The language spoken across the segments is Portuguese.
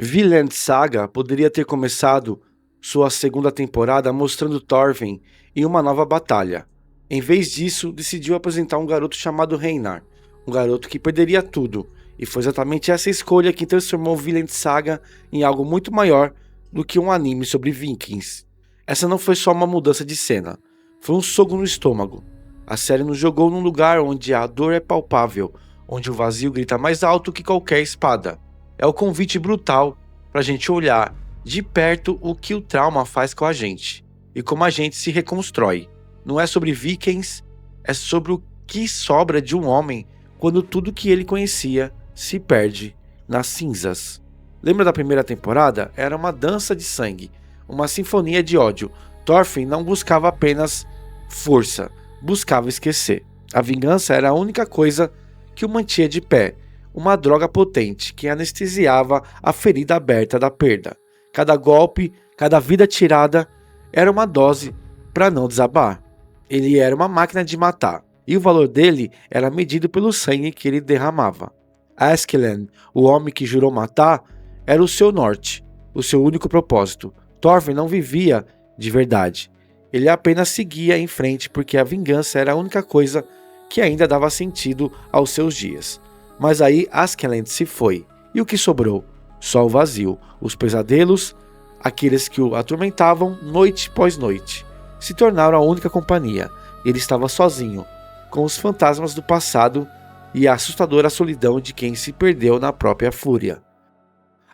Vinland Saga poderia ter começado sua segunda temporada mostrando Thorfinn em uma nova batalha. Em vez disso, decidiu apresentar um garoto chamado Reinar, um garoto que perderia tudo, e foi exatamente essa escolha que transformou Vinland Saga em algo muito maior do que um anime sobre vikings. Essa não foi só uma mudança de cena, foi um soco no estômago. A série nos jogou num lugar onde a dor é palpável, onde o vazio grita mais alto que qualquer espada. É o convite brutal para a gente olhar de perto o que o trauma faz com a gente e como a gente se reconstrói. Não é sobre vikings, é sobre o que sobra de um homem quando tudo que ele conhecia se perde nas cinzas. Lembra da primeira temporada? Era uma dança de sangue, uma sinfonia de ódio. Thorfinn não buscava apenas força, buscava esquecer. A vingança era a única coisa que o mantinha de pé, uma droga potente que anestesiava a ferida aberta da perda. Cada golpe, cada vida tirada era uma dose para não desabar. Ele era uma máquina de matar, e o valor dele era medido pelo sangue que ele derramava. Askeladd, o homem que jurou matar, era o seu norte, o seu único propósito. Thorfinn não vivia de verdade. Ele apenas seguia em frente porque a vingança era a única coisa que ainda dava sentido aos seus dias. Mas aí Askeladd se foi, e o que sobrou? Só o vazio, os pesadelos, aqueles que o atormentavam noite após noite, se tornaram a única companhia. Ele estava sozinho, com os fantasmas do passado e a assustadora solidão de quem se perdeu na própria fúria.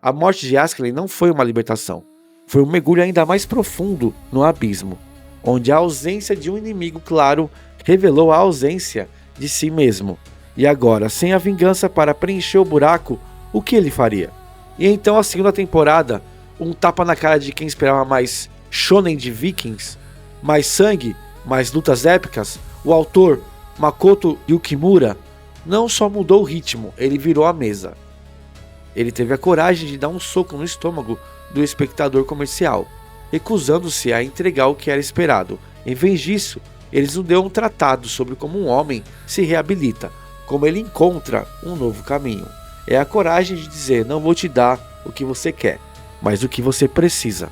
A morte de Askeladd não foi uma libertação, foi um mergulho ainda mais profundo no abismo, onde a ausência de um inimigo claro revelou a ausência de si mesmo. E agora, sem a vingança para preencher o buraco, o que ele faria? E então a segunda temporada, um tapa na cara de quem esperava mais shonen de vikings, mais sangue, mais lutas épicas. O autor, Makoto Yukimura, não só mudou o ritmo, ele virou a mesa. Ele teve a coragem de dar um soco no estômago do espectador comercial, recusando-se a entregar o que era esperado. Em vez disso, eles nos deu um tratado sobre como um homem se reabilita, como ele encontra um novo caminho. É a coragem de dizer: não vou te dar o que você quer, mas o que você precisa.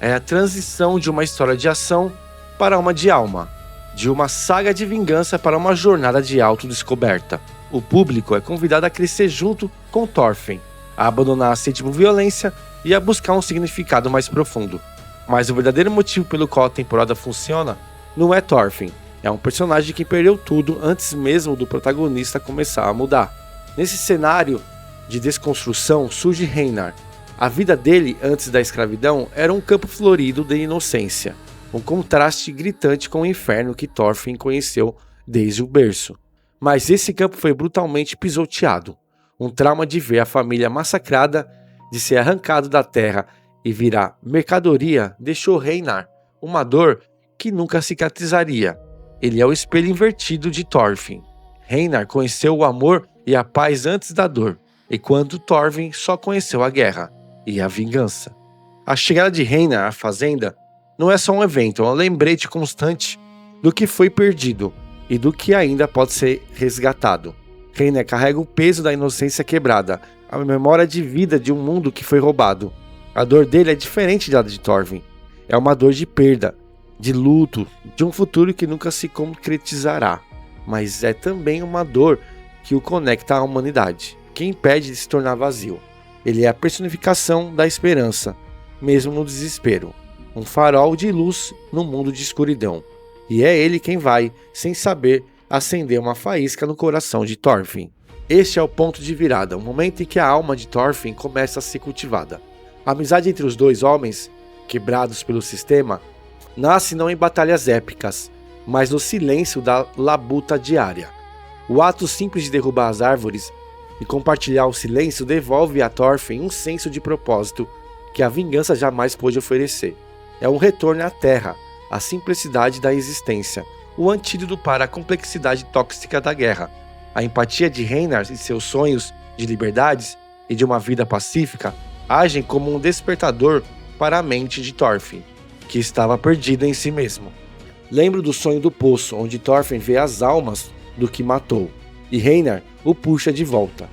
É a transição de uma história de ação para uma de alma, de uma saga de vingança para uma jornada de autodescoberta. O público é convidado a crescer junto com Thorfinn, a abandonar a sétima violência e a buscar um significado mais profundo. Mas o verdadeiro motivo pelo qual a temporada funciona não é Thorfinn, é um personagem que perdeu tudo antes mesmo do protagonista começar a mudar. Nesse cenário de desconstrução surge Reinar. A vida dele antes da escravidão era um campo florido de inocência, um contraste gritante com o inferno que Thorfinn conheceu desde o berço. Mas esse campo foi brutalmente pisoteado. Um trauma de ver a família massacrada, de ser arrancado da terra e virar mercadoria, deixou Reinar uma dor que nunca cicatrizaria. Ele é o espelho invertido de Thorfinn. Reinar conheceu o amor e a paz antes da dor, enquanto Thorfinn só conheceu a guerra e a vingança. A chegada de Reinar à fazenda não é só um evento, é um lembrete constante do que foi perdido e do que ainda pode ser resgatado. Reinar carrega o peso da inocência quebrada, a memória de vida de um mundo que foi roubado. A dor dele é diferente da de Thorfinn. É uma dor de perda, de luto, de um futuro que nunca se concretizará. Mas é também uma dor que o conecta à humanidade, que impede de se tornar vazio. Ele é a personificação da esperança, mesmo no desespero. Um farol de luz no mundo de escuridão. E é ele quem vai, sem saber, acender uma faísca no coração de Thorfinn. Este é o ponto de virada, o momento em que a alma de Thorfinn começa a ser cultivada. A amizade entre os dois homens, quebrados pelo sistema, nasce não em batalhas épicas, mas no silêncio da labuta diária. O ato simples de derrubar as árvores e compartilhar o silêncio devolve a Thorfinn um senso de propósito que a vingança jamais pôde oferecer. É um retorno à terra, à simplicidade da existência, o antídoto para a complexidade tóxica da guerra. A empatia de Reinar e seus sonhos de liberdades e de uma vida pacífica agem como um despertador para a mente de Thorfinn, que estava perdida em si mesmo. Lembro do sonho do poço, onde Thorfinn vê as almas do que matou, e Reinar o puxa de volta.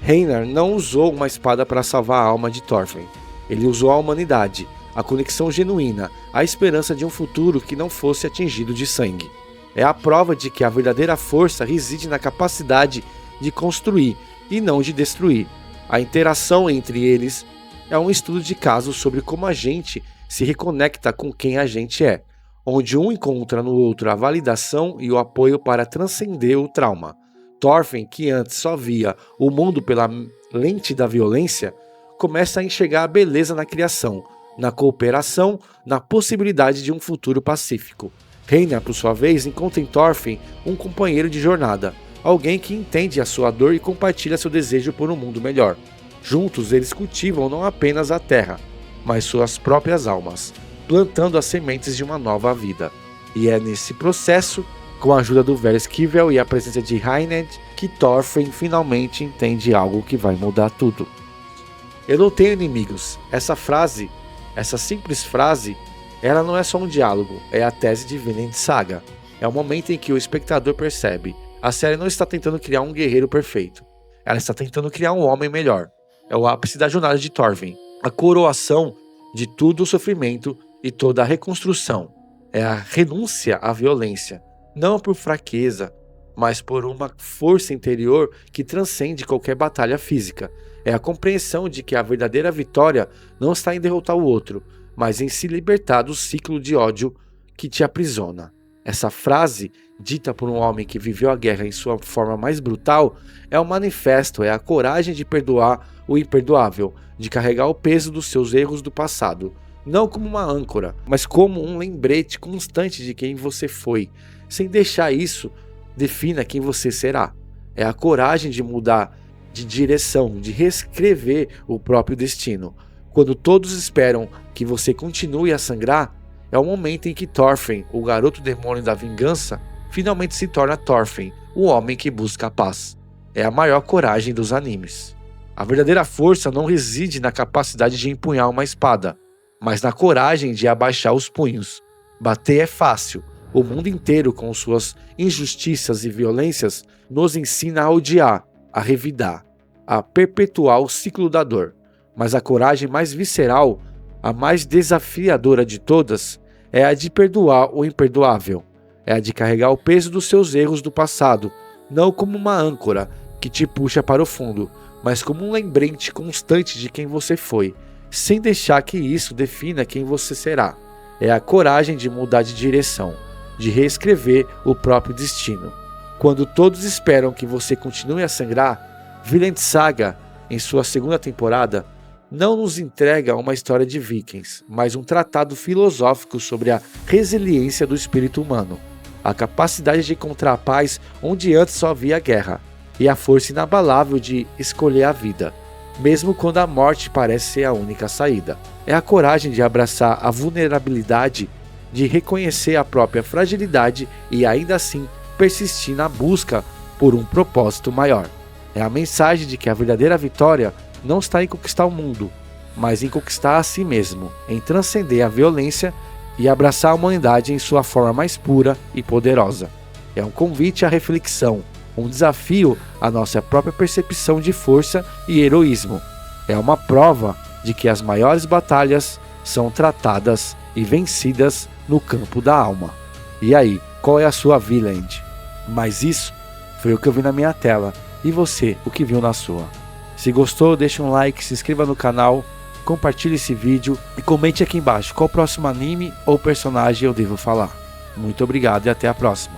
Reinar não usou uma espada para salvar a alma de Thorfinn. Ele usou a humanidade, a conexão genuína, a esperança de um futuro que não fosse atingido de sangue. É a prova de que a verdadeira força reside na capacidade de construir e não de destruir. A interação entre eles é um estudo de caso sobre como a gente se reconecta com quem a gente é, onde um encontra no outro a validação e o apoio para transcender o trauma. Thorfinn, que antes só via o mundo pela lente da violência, começa a enxergar a beleza na criação, na cooperação, na possibilidade de um futuro pacífico. Reinar, por sua vez, encontra em Thorfinn um companheiro de jornada, alguém que entende a sua dor e compartilha seu desejo por um mundo melhor. Juntos, eles cultivam não apenas a terra, mas suas próprias almas, plantando as sementes de uma nova vida. E é nesse processo, com a ajuda do velho Skivel e a presença de Heined, que Thorfinn finalmente entende algo que vai mudar tudo. Eu não tenho inimigos. Essa simples frase, ela não é só um diálogo, é a tese de Vinland Saga. É o momento em que o espectador percebe: a série não está tentando criar um guerreiro perfeito, ela está tentando criar um homem melhor. É o ápice da jornada de Thorfinn, a coroação de todo o sofrimento e toda a reconstrução. É a renúncia à violência, não por fraqueza, mas por uma força interior que transcende qualquer batalha física. É a compreensão de que a verdadeira vitória não está em derrotar o outro, mas em se libertar do ciclo de ódio que te aprisiona. Essa frase, dita por um homem que viveu a guerra em sua forma mais brutal, é um manifesto, é a coragem de perdoar o imperdoável, de carregar o peso dos seus erros do passado, não como uma âncora, mas como um lembrete constante de quem você foi, sem deixar isso defina quem você será. É a coragem de mudar de direção, de reescrever o próprio destino. Quando todos esperam que você continue a sangrar, é o momento em que Thorfinn, o garoto demônio da vingança, finalmente se torna Thorfinn, o homem que busca a paz. É a maior coragem dos animes. A verdadeira força não reside na capacidade de empunhar uma espada, mas na coragem de abaixar os punhos. Bater é fácil. O mundo inteiro, com suas injustiças e violências, nos ensina a odiar, a revidar, a perpetuar o ciclo da dor. Mas a coragem mais visceral, a mais desafiadora de todas, é a de perdoar o imperdoável. É a de carregar o peso dos seus erros do passado, não como uma âncora que te puxa para o fundo, mas como um lembrete constante de quem você foi, sem deixar que isso defina quem você será. É a coragem de mudar de direção, de reescrever o próprio destino. Quando todos esperam que você continue a sangrar, Vinland Saga, em sua segunda temporada, não nos entrega uma história de vikings, mas um tratado filosófico sobre a resiliência do espírito humano, a capacidade de encontrar a paz onde antes só havia guerra, e a força inabalável de escolher a vida, mesmo quando a morte parece ser a única saída. É a coragem de abraçar a vulnerabilidade, de reconhecer a própria fragilidade e ainda assim persistir na busca por um propósito maior. É a mensagem de que a verdadeira vitória não está em conquistar o mundo, mas em conquistar a si mesmo, em transcender a violência e abraçar a humanidade em sua forma mais pura e poderosa. É um convite à reflexão, um desafio à nossa própria percepção de força e heroísmo. É uma prova de que as maiores batalhas são tratadas e vencidas no campo da alma. E aí, qual é a sua Vinland? Mas isso foi o que eu vi na minha tela. E você, o que viu na sua? Se gostou, deixa um like, se inscreva no canal, compartilhe esse vídeo e comente aqui embaixo qual próximo anime ou personagem eu devo falar. Muito obrigado e até a próxima.